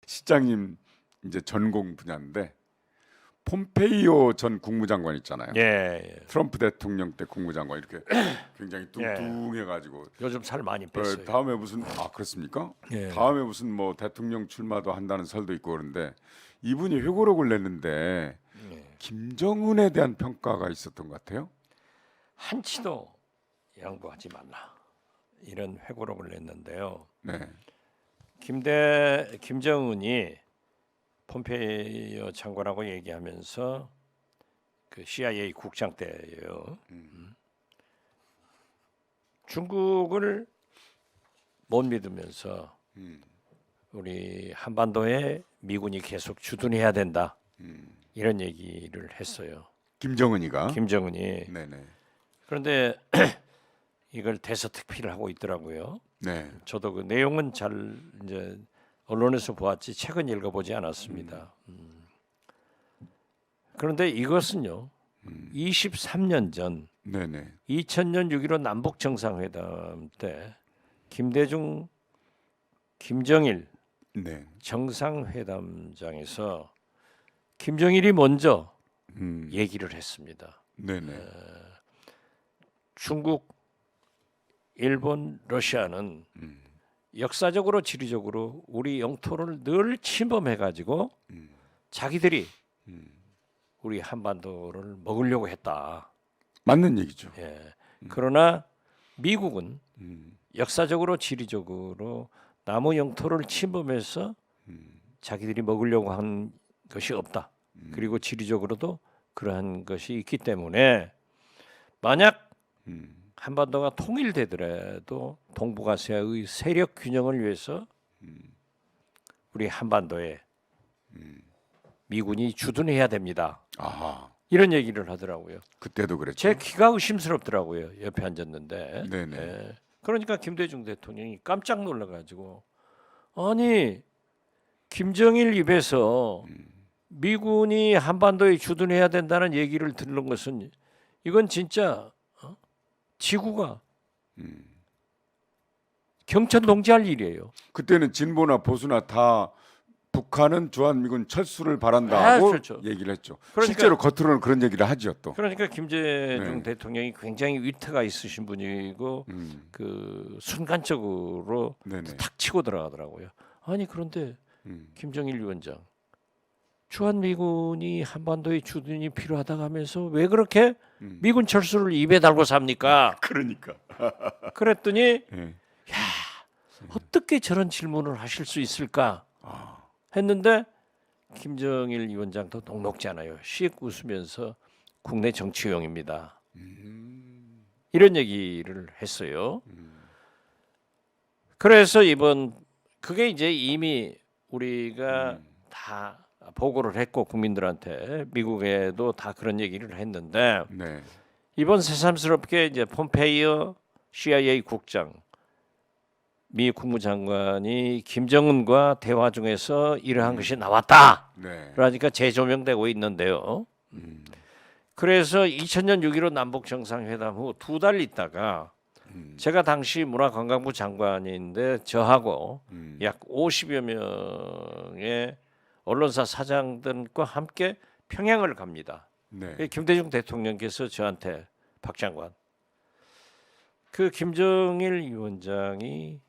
시장님 이제 전공 분야인데 폼페이오 전 국무장관 있잖아요. 예. 트럼프 대통령 때 국무장관 이렇게 굉장히 뚱뚱해가지고 요즘 살 많이 뺐어요. 다음에 무슨 그렇습니까? 예. 다음에 무슨 뭐 대통령 출마도 한다는 설도 있고 그런데 이분이 회고록을 냈는데 김정은에 대한 평가가 있었던 것 같아요. 한치도 양보하지 말라 이런 회고록을 냈는데요. 네, 김정은이 폼페이오 장관하고 얘기하면서 그 CIA 국장 때예요. 중국을 못 믿으면서 우리 한반도에 미군이 계속 주둔해야 된다 이런 얘기를 했어요. 김정은이가. 김정은이. 네네. 그런데 이걸 대서특필을 하고 있더라고요. 네. 저도 그 내용은 잘 이제 언론에서 보았지 책은 읽어보지 않았습니다. 그런데 이것은요, 23년 전 네네. 2000년 6.15 남북 정상회담 때 김대중, 김정일 네. 정상회담장에서 김정일이 먼저 얘기를 했습니다. 네네. 중국, 일본, 러시아는 역사적으로 지리적으로 우리 영토를 늘 침범해가지고 자기들이 우리 한반도를 먹으려고 했다. 맞는 얘기죠. 예. 그러나 미국은 역사적으로 지리적으로 남의 영토를 침범해서 자기들이 먹으려고 한 것이 없다. 그리고 지리적으로도 그러한 것이 있기 때문에 만약 한반도가 통일되더라도 동북아시아의 세력 균형을 위해서 우리 한반도에 미군이 주둔해야 됩니다. 아하. 이런 얘기를 하더라고요. 그때도 그랬죠. 제 귀가 의심스럽더라고요. 옆에 앉았는데. 네네. 예. 그러니까 김대중 대통령이 깜짝 놀라가지고 아니 김정일 입에서 미군이 한반도에 주둔해야 된다는 얘기를 듣는 것은 이건 진짜 지구가 경천동지할 일이에요. 그때는 진보나 보수나 다 북한은 주한미군 철수를 바란다고 그렇죠. 얘기를 했죠. 그러니까- 실제로 겉으로는 그런 얘기를 하죠 또. 그러니까 김대중 네. 대통령이 굉장히 위트가 있으신 분이고 그 순간적으로 네네. 탁 치고 들어가더라고요. 아니 그런데 음. 김정일 위원장 주한미군이 한반도에 주둔이 필요하다고 하면서 왜 그렇게 미군 철수를 입에 달고 삽니까? 그러니까. 그랬더니 네. 어떻게 저런 질문을 하실 수 있을까 했는데 김정일 위원장도 녹록지 않아요. 씩 웃으면서 국내 정치용입니다. 이런 얘기를 했어요. 그래서 이번 그게 이제 이미 우리가 다 보고를 했고 국민들한테 미국에도 다 그런 얘기를 했는데 네. 이번 새삼스럽게 이제 폼페이오 CIA 국장 미 국무장관이 김정은과 대화 중에서 이러한 것이 나왔다. 네. 그러니까 재조명되고 있는데요. 그래서 2000년 6.15 남북 정상회담 후 2달 있다가 제가 당시 문화관광부 장관인데 저하고 약 50여 명의 언론사 사장들과 함께 평양을 갑니다. 네. 김대중 대통령께서 저한테 박 장관 그 김정일 위원장이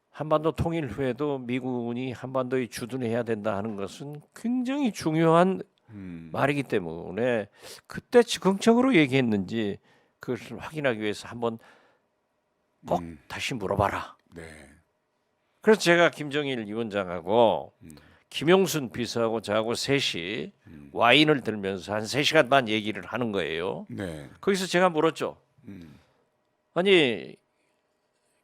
한반도 통일 후에도 미군이 한반도에 주둔해야 된다 하는 것은 굉장히 중요한 말이기 때문에 그때 즉흥적으로 얘기했는지 그것을 확인하기 위해서 한번 꼭 다시 물어봐라. 네. 그래서 제가 김정일 위원장하고 김용순 비서하고 저하고 셋이 와인을 들면서 한 3시간 반 얘기를 하는 거예요. 네. 거기서 제가 물었죠. 아니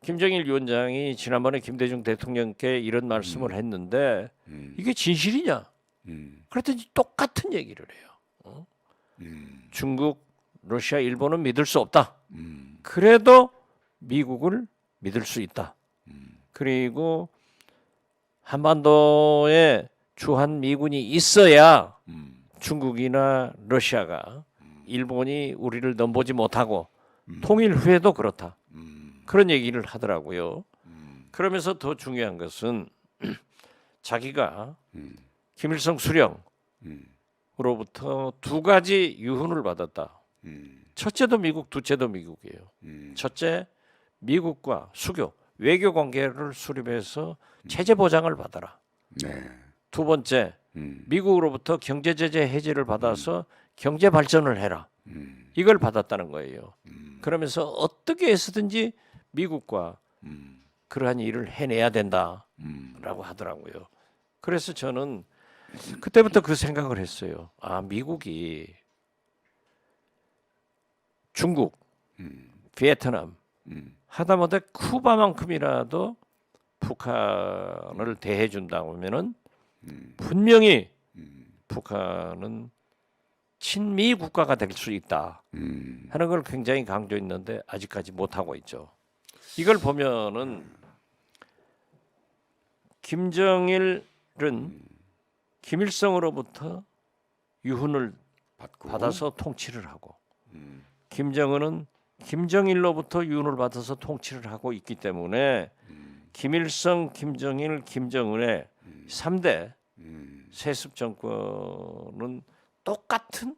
김정일 위원장이 지난번에 김대중 대통령께 이런 말씀을 했는데 이게 진실이냐? 그랬더니 똑같은 얘기를 해요. 중국, 러시아, 일본은 믿을 수 없다. 그래도 미국을 믿을 수 있다. 그리고 한반도에 주한 미군이 있어야 중국이나 러시아가 일본이 우리를 넘보지 못하고 통일 후에도 그렇다. 그런 얘기를 하더라고요. 그러면서 더 중요한 것은 자기가 음. 김일성 수령으로부터 음. 두 가지 유훈을 받았다. 음. 첫째도 미국, 둘째도 미국이에요. 첫째, 미국과 수교, 외교 관계를 수립해서 체제 보장을 받아라. 네. 두 번째, 미국으로부터 경제 제재 해제를 받아서 경제 발전을 해라. 이걸 받았다는 거예요. 그러면서 어떻게 해서든지 미국과 그러한 일을 해내야 된다라고 하더라고요. 그래서 저는 그때부터 그 생각을 했어요. 아, 미국이 중국, 베트남, 하다못해 쿠바만큼이라도 북한을 대해준다고 하면은 분명히 북한은 친미 국가가 될 수 있다 하는 걸 굉장히 강조했는데 아직까지 못하고 있죠. 이걸 보면은 김정일은 김일성으로부터 유훈을 받아서 통치를 하고 김정은은 김정일로부터 유훈을 받아서 통치를 하고 있기 때문에 김일성, 김정일, 김정은의 3대 세습 정권은 똑같은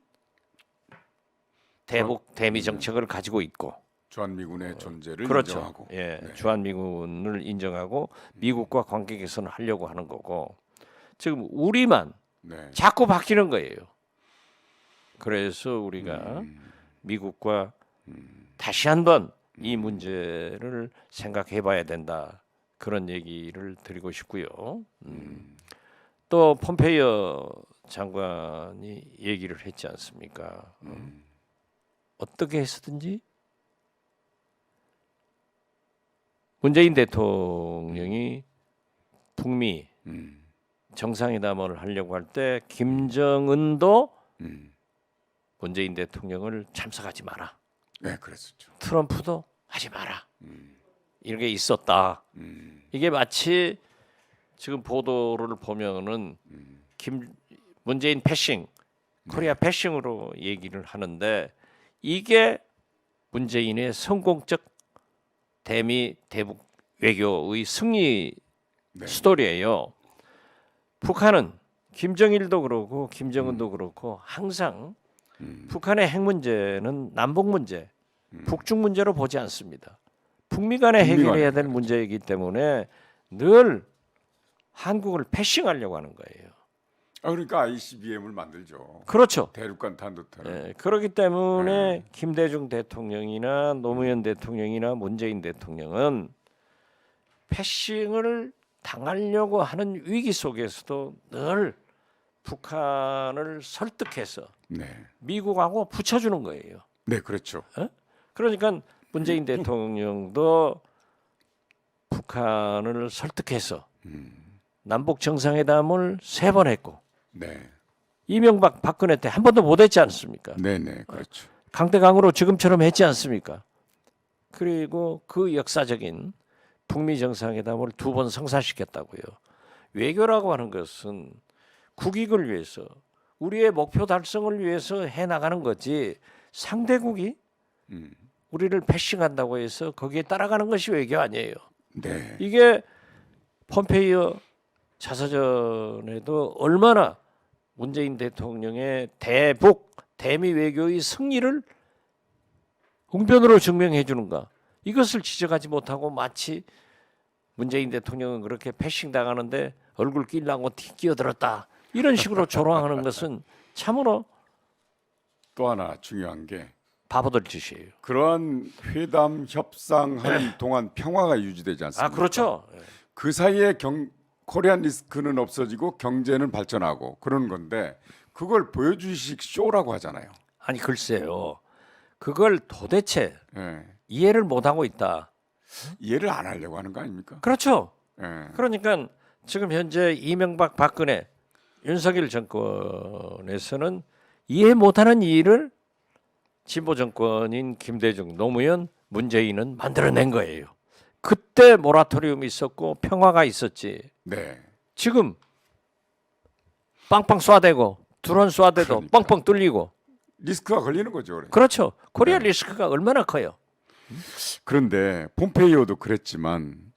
대북 대미 정책을 가지고 있고 주한미군의 존재를 그렇죠. 인정하고 예, 네. 주한미군을 인정하고 미국과 관계 개선을 하려고 하는 거고 지금 우리만 네. 자꾸 바뀌는 거예요. 그래서 우리가 미국과 다시 한번 이 문제를 생각해 봐야 된다. 그런 얘기를 드리고 싶고요. 또 폼페이오 장관이 얘기를 했지 않습니까? 어떻게 해서든지 문재인 대통령이 북미 정상회담을 하려고 할 때 김정은도 문재인 대통령을 참석하지 마라. 네, 그랬었죠. 트럼프도 하지 마라. 이게 있었다. 이게 마치 지금 보도를 보면은 문재인 패싱, 코리아 패싱으로 얘기를 하는데 이게 문재인의 성공적 대미 대북 외교의 승리 스토리예요. 북한은 김정일도 그렇고 김정은도 그렇고 항상 북한의 핵 문제는 남북 문제, 북중 문제로 보지 않습니다. 북미 간에 해결해야 될 문제이기 때문에 늘 한국을 패싱하려고 하는 거예요. 그러니까 ICBM을 만들죠. 그렇죠. 대륙간 탄도탄을. 예, 그렇기 때문에 김대중 대통령이나 노무현 대통령이나 문재인 대통령은 패싱을 당하려고 하는 위기 속에서도 늘 북한을 설득해서 네. 미국하고 붙여주는 거예요. 네, 그렇죠. 그러니까 문재인 대통령도 북한을 설득해서 남북 정상회담을 3번 했고 네. 이명박 박근혜 때 한 번도 못했지 않습니까? 네, 네, 그렇죠. 강대강으로 지금처럼 했지 않습니까? 그리고 그 역사적인 북미 정상회담을 2번 성사시켰다고요. 외교라고 하는 것은 국익을 위해서 우리의 목표 달성을 위해서 해나가는 거지 상대국이 우리를 패싱한다고 해서 거기에 따라가는 것이 외교 아니에요. 네. 이게 폼페이오 자서전에도 얼마나 문재인 대통령의 대북 대미 외교의 승리를 웅변으로 증명해 주는가 이것을 지적하지 못하고 마치 문재인 대통령은 그렇게 패싱 당하는데 얼굴 끼려고 끼어들었다 이런 식으로 조롱하는 것은 참으로 또 하나 중요한 게 바보들 짓이에요. 그러한 회담 협상하는 동안 평화가 유지되지 않습니까? 아 그렇죠. 그 사이에 코리안 리스크는 없어지고 경제는 발전하고 그런 건데 그걸 보여주식 쇼라고 하잖아요. 아니 글쎄요. 그걸 도대체 예. 이해를 못하고 있다. 이해를 안 하려고 하는 거 아닙니까? 그렇죠. 예. 그러니까 지금 현재 이명박 박근혜 윤석열 정권에서는 이해 못하는 일을 진보 정권인 김대중 노무현 문재인은 만들어낸 거예요. 그때 모라토리움이 있었고 평화가 있었지. 네. 지금 빵빵 쏴대고 드론 쏴대도 그러니까. 뻥뻥 뚫리고 리스크가 걸리는 거죠. 그래. 그렇죠. 코리아 네. 리스크가 얼마나 커요. 그런데 폼페이오도 그랬지만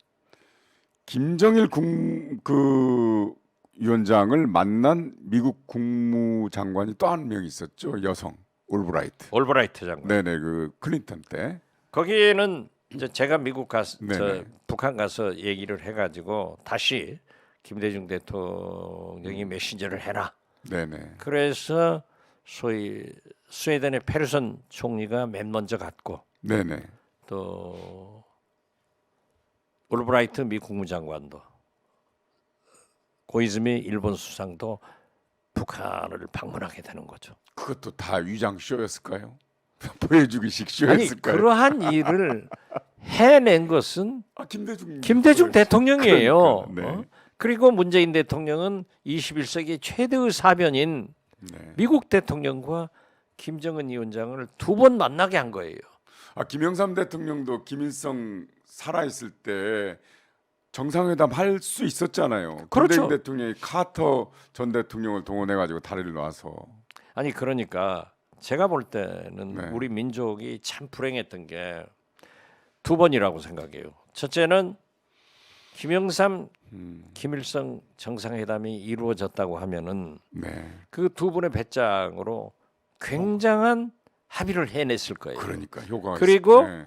김정일 위원장을 만난 미국 국무장관이 또 한 명 있었죠. 여성 올브라이트. 올브라이트 장관. 네네, 그 클린턴 때. 거기에는 이제 제가 미국 가서 네네. 북한 가서 얘기를 해가지고 다시 김대중 대통령이 메신저를 해라. 네네. 그래서 소위 스웨덴의 페르선 총리가 맨 먼저 갔고 네네. 또 올브라이트 미 국무장관도 고이즈미 일본 수상도 북한을 방문하게 되는 거죠. 그것도 다 위장 쇼였을까요? 보여주기식 아니 쇼였을까요? 그러한 일을 해낸 것은 김대중 대통령이에요. 그러니까, 네. 그리고 문재인 대통령은 21세기 최대의 사변인 네. 미국 대통령과 김정은 위원장을 두 번 만나게 한 거예요. 김영삼 대통령도 김일성 살아있을 때 정상회담 할 수 있었잖아요. 그렇죠. 김대중 대통령이 카터 전 대통령을 동원해가지고 다리를 놔서. 아니 그러니까 제가 볼 때는 네. 우리 민족이 참 불행했던 게 두 번이라고 생각해요. 첫째는 김영삼, 김일성 정상회담이 이루어졌다고 하면은 네. 그 두 분의 배짱으로 굉장한 합의를 해냈을 거예요. 그러니까 효과가 그리고 있어요. 네.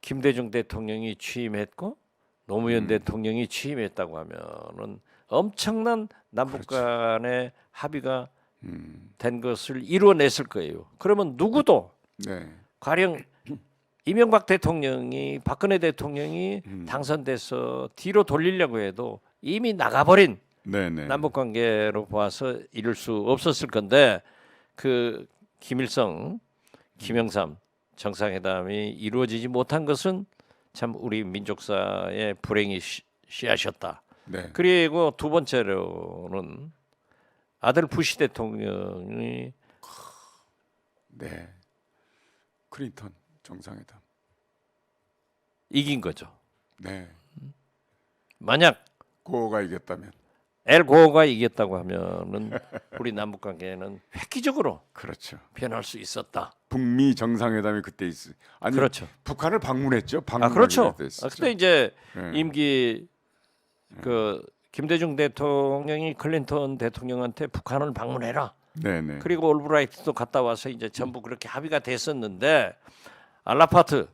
김대중 대통령이 취임했고 노무현 대통령이 취임했다고 하면은 엄청난 남북 간의 합의가 된 것을 이루어냈을 거예요. 그러면 누구도 네. 가령 이명박 대통령이 박근혜 대통령이 당선돼서 뒤로 돌리려고 해도 이미 나가버린 네네. 남북 관계로 봐서 이룰 수 없었을 건데 그 김일성, 김영삼 정상회담이 이루어지지 못한 것은 참 우리 민족사의 불행이 씨앗이었다. 네. 그리고 두 번째로는 아들 부시 대통령이 네. 클린턴 정상회담. 이긴 거죠. 네. 만약 고어가 이겼다면. 엘 고어가 이겼다고 하면은 우리 남북 관계는 획기적으로 그렇죠. 변할 수 있었다. 북미 정상회담이 그때 아니 그렇죠. 북한을 방문했죠. 그렇죠. 됐었죠. 그때 이제 네. 임기 그 김대중 대통령이 클린턴 대통령한테 북한을 방문해라. 네네. 그리고 올브라이트도 갔다 와서 이제 전부 그렇게 합의가 됐었는데 알라파트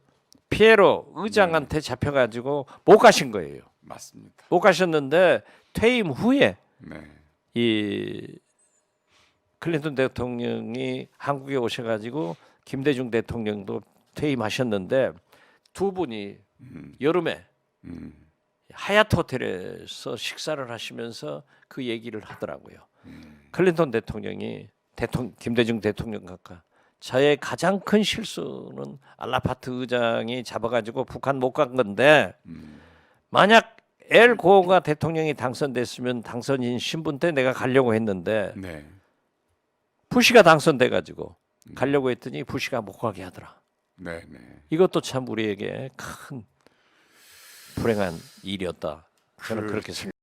피에로 의장한테 잡혀가지고 못 가신 거예요. 맞습니다. 못 가셨는데 퇴임 후에 네. 이 클린턴 대통령이 한국에 오셔가지고 김대중 대통령도 퇴임하셨는데 두 분이 여름에 하얏트 호텔에서 식사를 하시면서 그 얘기를 하더라고요. 클린턴 대통령이 김대중 대통령 각하 저의 가장 큰 실수는 알라파트 의장이 잡아가지고 북한 못 간 건데 만약 엘 고어가 대통령이 당선됐으면 당선인 신분 때 내가 가려고 했는데 네. 부시가 당선돼가지고 가려고 했더니 부시가 못 가게 하더라. 네네. 이것도 참 우리에게 큰 불행한 일이었다. 저는 그렇게 그렇죠. 생각합니다.